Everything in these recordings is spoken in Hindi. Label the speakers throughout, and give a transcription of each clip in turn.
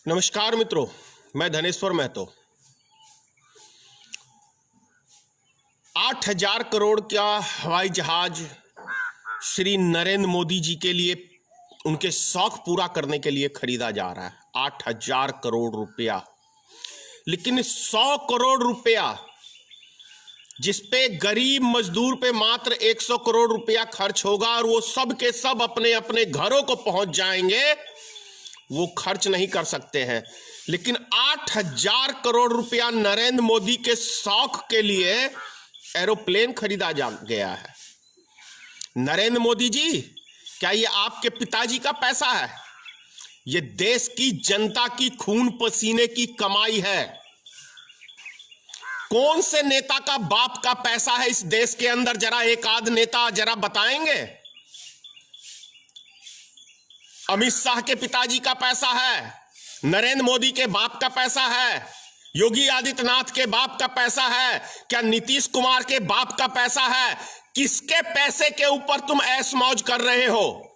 Speaker 1: नमस्कार मित्रों, मैं धनेश्वर महतो। 8,000 करोड़ का हवाई जहाज श्री नरेंद्र मोदी जी के लिए, उनके शौक पूरा करने के लिए खरीदा जा रहा है। 8,000 करोड़ रुपया, लेकिन 100 करोड़ रुपया जिसपे गरीब मजदूर पे मात्र 100 करोड़ रुपया खर्च होगा और वो सब के सब अपने अपने घरों को पहुंच जाएंगे, वो खर्च नहीं कर सकते हैं। लेकिन 8,000 करोड़ रुपया नरेंद्र मोदी के शौक के लिए एरोप्लेन खरीदा जा गया है। नरेंद्र मोदी जी, क्या ये आपके पिताजी का पैसा है? ये देश की जनता की खून पसीने की कमाई है। कौन से नेता का बाप का पैसा है इस देश के अंदर? जरा एक आध नेता जरा बताएंगे। अमित शाह के पिताजी का पैसा है, नरेंद्र मोदी के बाप का पैसा है, योगी आदित्यनाथ के बाप का पैसा है, क्या नीतीश कुमार के बाप का पैसा है? किसके पैसे के ऊपर तुम ऐश मौज कर रहे हो?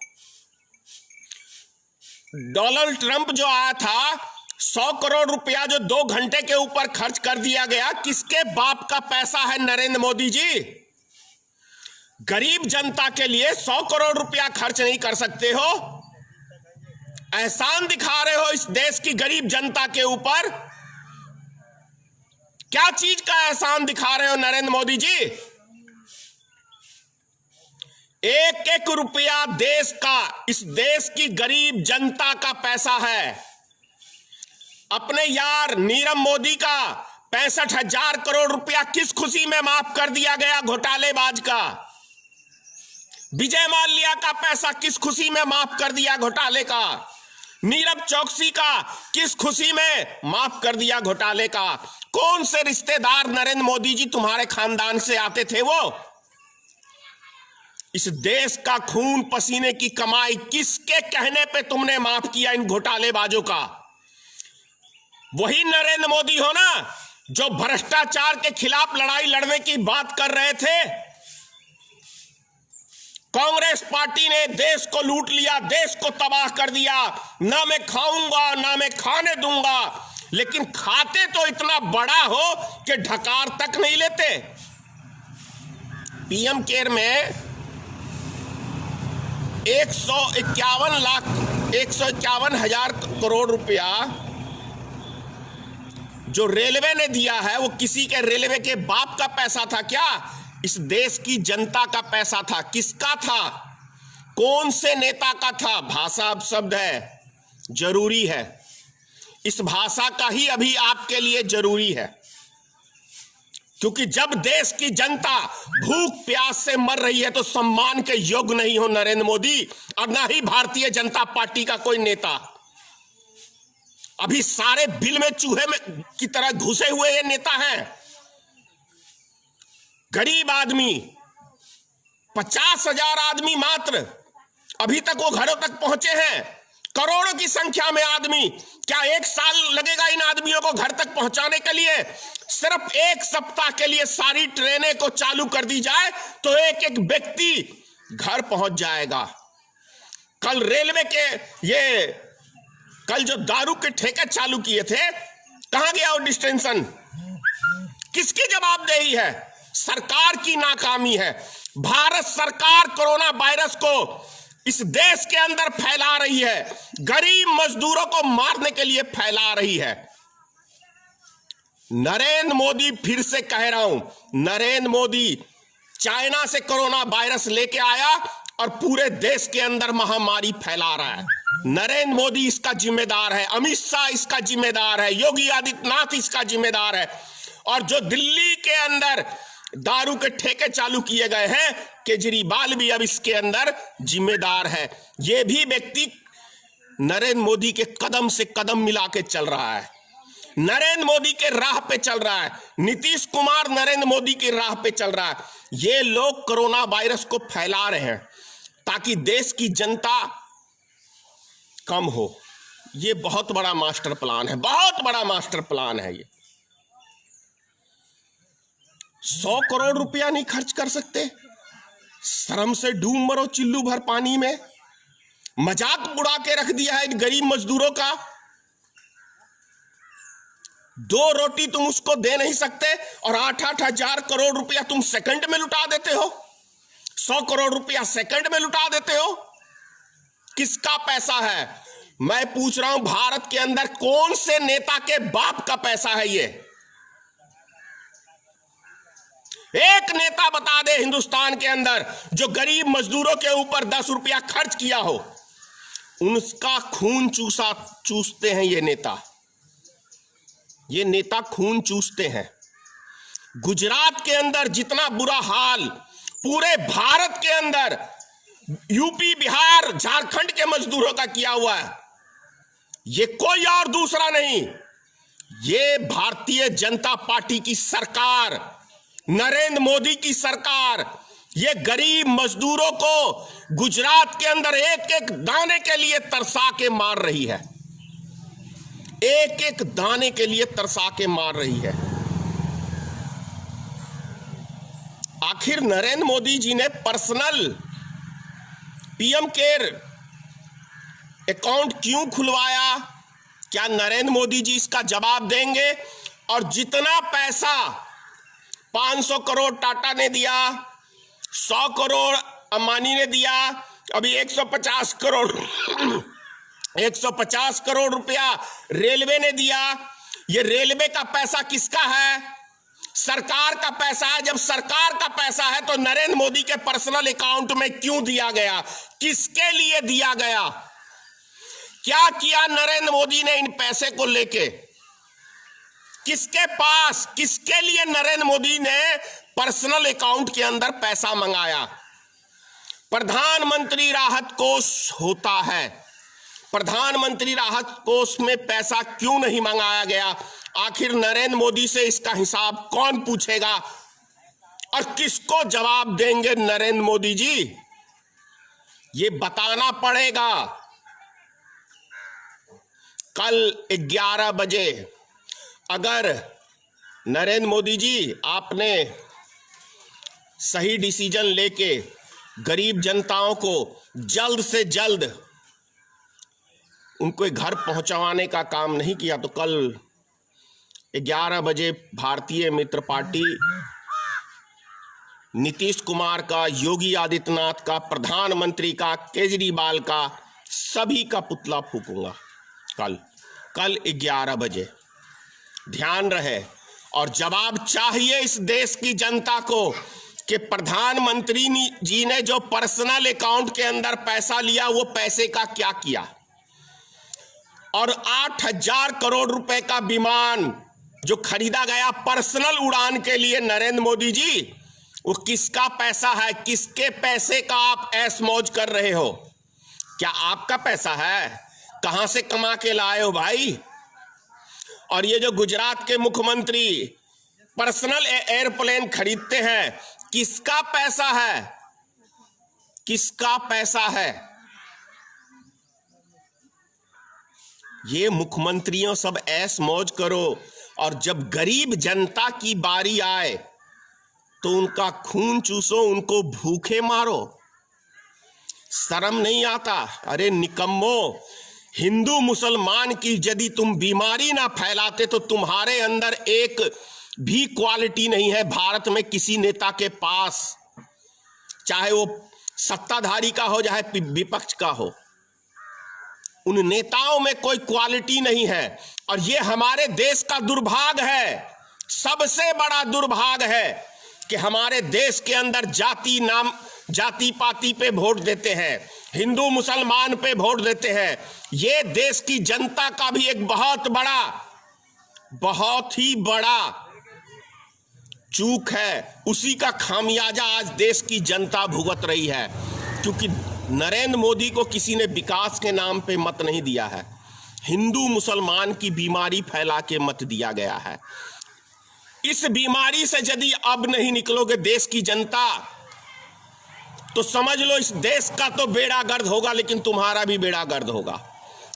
Speaker 1: डोनाल्ड ट्रंप जो आया था, 100 करोड़ रुपया जो 2 घंटे के ऊपर खर्च कर दिया गया, किसके बाप का पैसा है नरेंद्र मोदी जी? गरीब जनता के लिए 100 करोड़ रुपया खर्च नहीं कर सकते हो? एहसान दिखा रहे हो इस देश की गरीब जनता के ऊपर। क्या चीज का एहसान दिखा रहे हो नरेंद्र मोदी जी? एक एक रुपया देश का, इस देश की गरीब जनता का पैसा है। अपने यार नीरव मोदी का 65,000 करोड़ रुपया किस खुशी में माफ कर दिया गया घोटालेबाज का? विजय माल्या का पैसा किस खुशी में माफ कर दिया घोटाले का? नीरव चौकसी का किस खुशी में माफ कर दिया घोटाले का? कौन से रिश्तेदार नरेंद्र मोदी जी तुम्हारे खानदान से आते थे? वो इस देश का खून पसीने की कमाई किसके कहने पे तुमने माफ किया इन घोटालेबाजों का? वही नरेंद्र मोदी हो ना जो भ्रष्टाचार के खिलाफ लड़ाई लड़ने की बात कर रहे थे। कांग्रेस पार्टी ने देश को लूट लिया, देश को तबाह कर दिया। ना मैं खाऊंगा ना मैं खाने दूंगा, लेकिन खाते तो इतना बड़ा हो कि ढकार तक नहीं लेते। पीएम केयर में 151,000 करोड़ रुपया जो रेलवे ने दिया है, वो किसी के रेलवे के बाप का पैसा था क्या? इस देश की जनता का पैसा था। किसका था? कौन से नेता का था? भाषा अब शब्द है, जरूरी है। इस भाषा का ही अभी आपके लिए जरूरी है, क्योंकि जब देश की जनता भूख प्यास से मर रही है तो सम्मान के योग्य नहीं हो नरेंद्र मोदी, और ना ही भारतीय जनता पार्टी का कोई नेता। अभी सारे बिल में चूहे में की तरह घुसे हुए ये नेता हैं। गरीब आदमी, 50,000 आदमी मात्र अभी तक वो घरों तक पहुंचे हैं। करोड़ों की संख्या में आदमी, क्या 1 साल लगेगा इन आदमियों को घर तक पहुंचाने के लिए? सिर्फ 1 सप्ताह के लिए सारी ट्रेनें को चालू कर दी जाए तो एक एक व्यक्ति घर पहुंच जाएगा। कल रेलवे के कल जो दारू के ठेके चालू किए थे, कहां गया वो डिस्टेंशन? किसकी जवाबदेही है? सरकार की नाकामी है। भारत सरकार कोरोना वायरस को इस देश के अंदर फैला रही है, गरीब मजदूरों को मारने के लिए फैला रही है। नरेंद्र मोदी, फिर से कह रहा हूं, नरेंद्र मोदी चाइना से कोरोना वायरस लेके आया और पूरे देश के अंदर महामारी फैला रहा है। नरेंद्र मोदी इसका जिम्मेदार है, अमित शाह इसका जिम्मेदार है, योगी आदित्यनाथ इसका जिम्मेदार है। और जो दिल्ली के अंदर दारू के ठेके चालू किए गए हैं, केजरीवाल भी अब इसके अंदर जिम्मेदार है। यह भी व्यक्ति नरेंद्र मोदी के कदम से कदम मिला के चल रहा है, नरेंद्र मोदी के राह पे चल रहा है। नीतीश कुमार नरेंद्र मोदी की राह पे चल रहा है। ये लोग कोरोना वायरस को फैला रहे हैं ताकि देश की जनता कम हो। ये बहुत बड़ा मास्टर प्लान है, बहुत बड़ा मास्टर प्लान है। ये 100 करोड़ रुपया नहीं खर्च कर सकते? शर्म से डूब मरो चिल्लू भर पानी में। मजाक उड़ा के रख दिया है इन गरीब मजदूरों का। 2 रोटी तुम उसको दे नहीं सकते और 8-8 हजार करोड़ रुपया तुम सेकंड में लुटा देते हो। 100 करोड़ रुपया सेकंड में लुटा देते हो। किसका पैसा है? मैं पूछ रहा हूं, भारत के अंदर कौन से नेता के बाप का पैसा है ये? एक नेता बता दे हिंदुस्तान के अंदर जो गरीब मजदूरों के ऊपर 10 रुपया खर्च किया हो। उनका खून चूसते हैं ये नेता। ये नेता खून चूसते हैं। गुजरात के अंदर जितना बुरा हाल पूरे भारत के अंदर यूपी, बिहार, झारखंड के मजदूरों का किया हुआ है, ये कोई और दूसरा नहीं, ये भारतीय जनता पार्टी की सरकार, नरेंद्र मोदी की सरकार, ये गरीब मजदूरों को गुजरात के अंदर एक एक दाने के लिए तरसा के मार रही है। एक एक दाने के लिए तरसा के मार रही है। आखिर नरेंद्र मोदी जी ने पर्सनल पीएम केयर अकाउंट क्यों खुलवाया? क्या नरेंद्र मोदी जी इसका जवाब देंगे? और जितना पैसा 500 करोड़ टाटा ने दिया, 100 करोड़ अंबानी ने दिया, अभी 150 करोड़ रुपया रेलवे ने दिया। ये रेलवे का पैसा किसका है? सरकार का पैसा है। जब सरकार का पैसा है तो नरेंद्र मोदी के पर्सनल अकाउंट में क्यों दिया गया? किसके लिए दिया गया? क्या किया नरेंद्र मोदी ने इन पैसे को लेके? किसके पास, किसके लिए नरेंद्र मोदी ने पर्सनल अकाउंट के अंदर पैसा मंगाया? प्रधानमंत्री राहत कोष होता है, प्रधानमंत्री राहत कोष में पैसा क्यों नहीं मंगाया गया? आखिर नरेंद्र मोदी से इसका हिसाब कौन पूछेगा और किसको जवाब देंगे नरेंद्र मोदी जी? ये बताना पड़ेगा। कल 11 बजे अगर नरेंद्र मोदी जी आपने सही डिसीजन लेके गरीब जनताओं को जल्द से जल्द उनको घर पहुंचवाने का काम नहीं किया तो कल 11 बजे भारतीय मित्र पार्टी नीतीश कुमार का, योगी आदित्यनाथ का, प्रधानमंत्री का, केजरीवाल का, सभी का पुतला फूकूंगा कल 11 बजे। ध्यान रहे। और जवाब चाहिए इस देश की जनता को कि प्रधानमंत्री जी ने जो पर्सनल अकाउंट के अंदर पैसा लिया वो पैसे का क्या किया? और 8,000 करोड़ रुपए का विमान जो खरीदा गया पर्सनल उड़ान के लिए नरेंद्र मोदी जी, वो किसका पैसा है? किसके पैसे का आप ऐश मौज कर रहे हो? क्या आपका पैसा है? कहां से कमा के लाए हो भाई? और ये जो गुजरात के मुख्यमंत्री पर्सनल एयरप्लेन खरीदते हैं, किसका पैसा है? किसका पैसा है? ये मुख्यमंत्रियों सब ऐश मौज करो और जब गरीब जनता की बारी आए तो उनका खून चूसो, उनको भूखे मारो। शर्म नहीं आता? अरे निकम्मो, हिंदू मुसलमान की यदि तुम बीमारी ना फैलाते तो तुम्हारे अंदर एक भी क्वालिटी नहीं है भारत में किसी नेता के पास, चाहे वो सत्ताधारी का हो चाहे विपक्ष का हो। उन नेताओं में कोई क्वालिटी नहीं है और ये हमारे देश का दुर्भाग्य है, सबसे बड़ा दुर्भाग्य है कि हमारे देश के अंदर जाति पाति पे वोट देते हैं, हिंदू मुसलमान पे वोट देते हैं। ये देश की जनता का भी एक बहुत ही बड़ा चूक है। उसी का खामियाजा आज देश की जनता भुगत रही है, क्योंकि नरेंद्र मोदी को किसी ने विकास के नाम पे मत नहीं दिया है, हिंदू मुसलमान की बीमारी फैला के मत दिया गया है। इस बीमारी से यदि अब नहीं निकलोगे देश की जनता, तो समझ लो इस देश का तो बेड़ा गर्द होगा, लेकिन तुम्हारा भी बेड़ा गर्द होगा।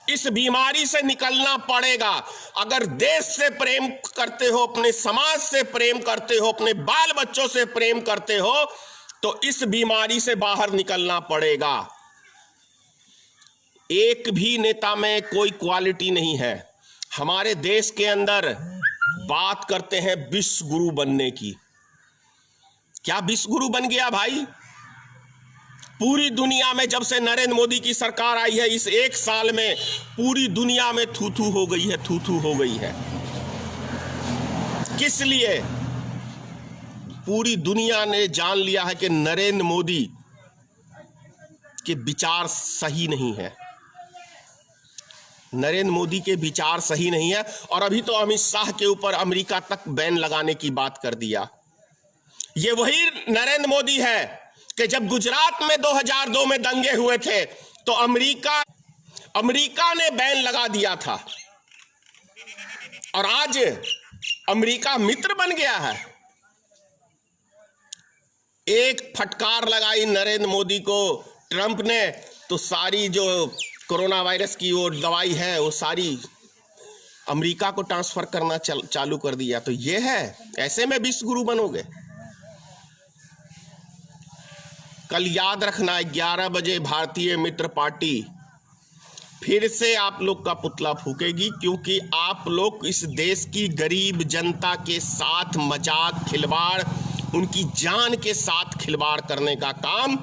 Speaker 1: इस बीमारी से निकलना पड़ेगा। अगर देश से प्रेम करते हो, अपने समाज से प्रेम करते हो, अपने बाल बच्चों से प्रेम करते हो, तो इस बीमारी से बाहर निकलना पड़ेगा। एक भी नेता में कोई क्वालिटी नहीं है। हमारे देश के अंदर बात करते हैं विश्व गुरु बनने की। क्या विश्व गुरु बन गया भाई? पूरी दुनिया में जब से नरेंद्र मोदी की सरकार आई है, इस एक साल में पूरी दुनिया में थू थू हो गई है, थू थू हो गई है। किस लिए? पूरी दुनिया ने जान लिया है कि नरेंद्र मोदी के विचार सही नहीं है। नरेंद्र मोदी के विचार सही नहीं है। और अभी तो अमित शाह के ऊपर अमेरिका तक बैन लगाने की बात कर दिया। ये वही नरेंद्र मोदी है कि जब गुजरात में 2002 में दंगे हुए थे तो अमेरिका ने बैन लगा दिया था, और आज अमेरिका मित्र बन गया है। एक फटकार लगाई नरेंद्र मोदी को ट्रंप ने, तो सारी जो कोरोना वायरस की वो दवाई है वो सारी अमेरिका को ट्रांसफर करना चालू कर दिया। तो ये है, ऐसे में विश्व गुरु बनोगे? कल याद रखना, 11 बजे भारतीय मित्र पार्टी फिर से आप लोग का पुतला फूकेगी, क्योंकि आप लोग इस देश की गरीब जनता के साथ मजाक, खिलवाड़, उनकी जान के साथ खिलवाड़ करने का काम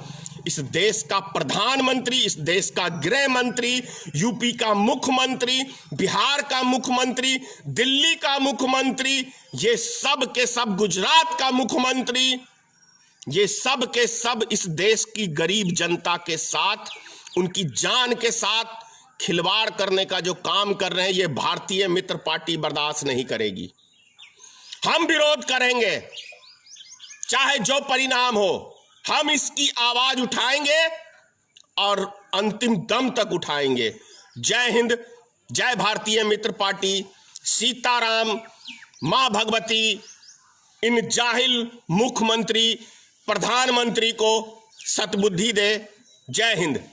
Speaker 1: इस देश का प्रधानमंत्री, इस देश का गृह मंत्री, यूपी का मुख्यमंत्री, बिहार का मुख्यमंत्री, दिल्ली का मुख्यमंत्री, ये सब के सब, गुजरात का मुख्यमंत्री, ये सब के सब इस देश की गरीब जनता के साथ, उनकी जान के साथ खिलवाड़ करने का जो काम कर रहे हैं, ये भारतीय मित्र पार्टी बर्दाश्त नहीं करेगी। हम विरोध करेंगे, चाहे जो परिणाम हो। हम इसकी आवाज उठाएंगे और अंतिम दम तक उठाएंगे। जय हिंद, जय भारतीय मित्र पार्टी। सीताराम, मां भगवती इन जाहिल मुख्यमंत्री, प्रधानमंत्री को सद्बुद्धि दे। जय हिंद।